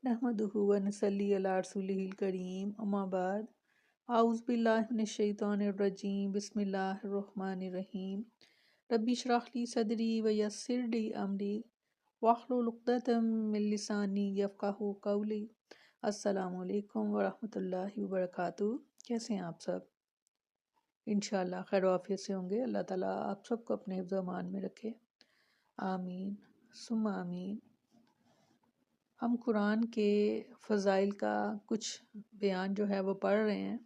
नहमदुहु व नसल्ली अला रसूलिहिल करीम अम्मा बाद आउज़ु बिल्लाहि मिनश शैतानिर रजीम बिस्मिल्लाहिर रहमानिर रहीम रब्बि इश्रह ली सदरी व यस्सिर ली अमरी वहलुल उक़दतम मिन लिसानी यफ़क़हू क़ौली। अस्सलामु अलैकुम व रहमतुल्लाहि व बरकातुहू। कैसे हैं आप सब? इंशाअल्लाह खैर आफियत से होंगे। अल्लाह ताला आप सबको अपने हिफ्ज़ व अमान में रखे, आमीन सुम्मा आमीन। हम कुरान के फ़ज़ाइल का कुछ बयान जो है वो पढ़ रहे हैं।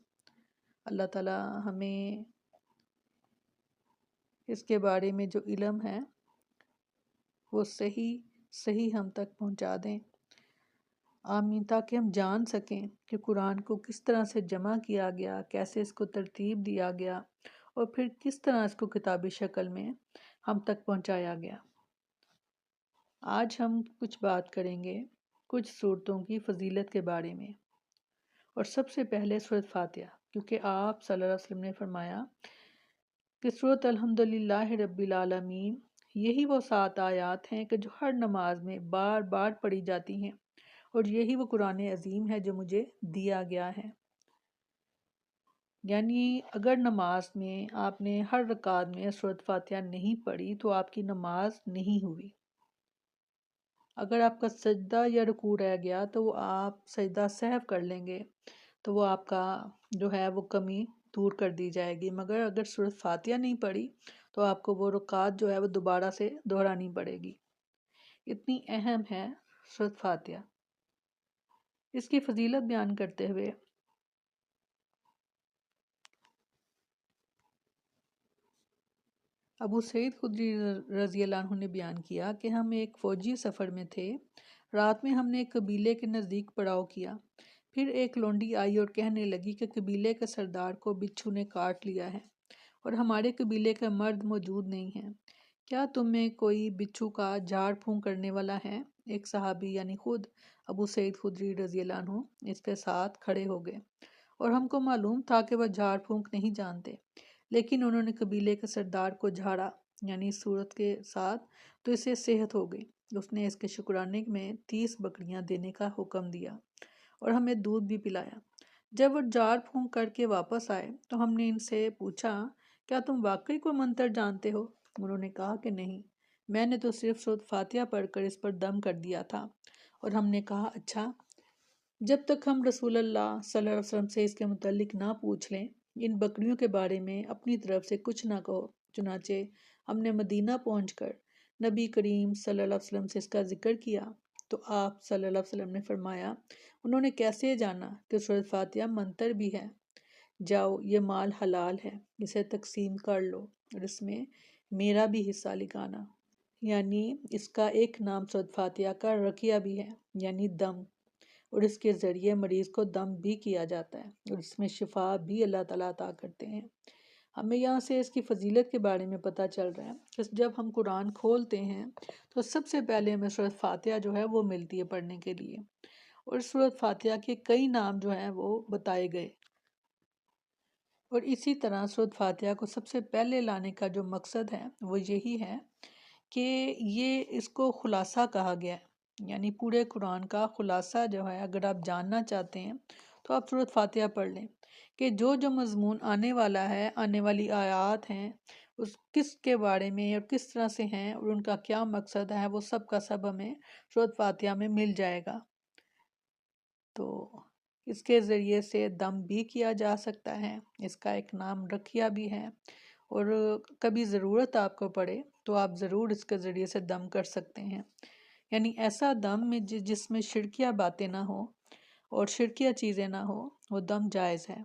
अल्लाह ताला हमें इसके बारे में जो इल्म है वो सही हम तक पहुंचा दें, आमीन, ताकि हम जान सकें कि कुरान को किस तरह से जमा किया गया, कैसे इसको तरतीब दिया गया और फिर किस तरह इसको किताबी शक्ल में हम तक पहुंचाया गया। आज हम कुछ बात करेंगे कुछ सूरतों की फ़जीलत के बारे में। और सबसे पहले सूरत फातिहा, क्योंकि आप सल्लल्लाहु अलैहि वसल्लम ने फरमाया कि सूरत अल्हम्दुलिल्लाहि रब्बिल आलमीन यही वो 7 आयात हैं कि जो हर नमाज में बार बार पढ़ी जाती हैं और यही वो कुरान अजीम है जो मुझे दिया गया है। यानी अगर नमाज में आपने हर रकात में सूरत फातिहा नहीं पढ़ी तो आपकी नमाज नहीं हुई। अगर आपका सजदा या रुकू रह गया तो आप सजदा सहव कर लेंगे तो वो आपका जो है वो कमी दूर कर दी जाएगी। मगर अगर सूरत फातिहा नहीं पढ़ी तो आपको वो रकात जो है वो दोबारा से दोहरानी पड़ेगी। इतनी अहम है सूरत फातिहा। इसकी फजीलत बयान करते हुए अबू सईद खुदरी रज़ी अल्लाह अन्हु ने बयान किया कि हम एक फ़ौजी सफ़र में थे। रात में हमने एक कबीले के नज़दीक पड़ाव किया। फिर एक लौंडी आई और कहने लगी कि कबीले के सरदार को बिच्छू ने काट लिया है और हमारे कबीले का मर्द मौजूद नहीं है। क्या तुम में कोई बिच्छू का झाड़ फूंक करने वाला है? एक सहाबी यानी खुद अबू सईद खुदरी रज़ी अल्लाह अन्हु इसके साथ खड़े हो गए और हमको मालूम था कि वह झाड़ फूंक नहीं जानते, लेकिन उन्होंने कबीले के सरदार को झाड़ा यानी सूरत के साथ, तो इससे सेहत हो गई। उसने इसके शुक्राने में 30 बकरियां देने का हुक्म दिया और हमें दूध भी पिलाया। जब वो झाड़ फूंक करके वापस आए तो हमने इनसे पूछा, क्या तुम वाकई कोई मंत्र जानते हो? उन्होंने कहा कि नहीं, मैंने तो सिर्फ सूरत फातिहा पढ़कर इस पर दम कर दिया था। और हमने कहा, अच्छा, जब तक हम रसूलुल्लाह सल्लल्लाहु अलैहि वसल्लम से इसके मुतालिक ना पूछ लें, इन बकरियों के बारे में अपनी तरफ से कुछ ना कहो। चुनाचे हमने मदीना पहुंचकर नबी करीम सल्लल्लाहु अलैहि वसल्लम से इसका जिक्र किया तो आप सल्लल्लाहु अलैहि वसल्लम ने फरमाया, उन्होंने कैसे जाना कि सूरत फातिहा मंत्र भी है? जाओ, ये माल हलाल है, इसे तकसीम कर लो और इसमें मेरा भी हिस्सा लिखाना। यानी इसका एक नाम सूरत फातिहा का रकिया भी है, यानी दम, और इसके ज़रिए मरीज़ को दम भी किया जाता है और इसमें शिफा भी अल्लाह ताला अता करते हैं। हमें यहाँ से इसकी फ़जीलत के बारे में पता चल रहा है कि जब हम कुरान खोलते हैं तो सबसे पहले हमें सूरत फातिहा जो है वो मिलती है पढ़ने के लिए। और सूरत फातिहा के कई नाम जो हैं वो बताए गए। और इसी तरह सूरत फातिहा को सबसे पहले लाने का जो मकसद है वो यही है कि ये इसको खुलासा कहा गया है। यानी पूरे कुरान का खुलासा जो है, अगर आप जानना चाहते हैं तो आप सूरत फातिहा पढ़ लें कि जो जो मज़मून आने वाला है, आने वाली आयात हैं, उस किस के बारे में और किस तरह से हैं और उनका क्या मकसद है, वो सब का सब हमें सूरत फातिहा में मिल जाएगा। तो इसके ज़रिए से दम भी किया जा सकता है, इसका एक नाम रखिया भी है। और कभी ज़रूरत आपको पड़े तो आप ज़रूर इसके ज़रिए से दम कर सकते हैं। यानी ऐसा दम में जिसमें शिरकिया बातें ना हो और शिरकिया चीज़ें ना हो, वो दम जायज़ है।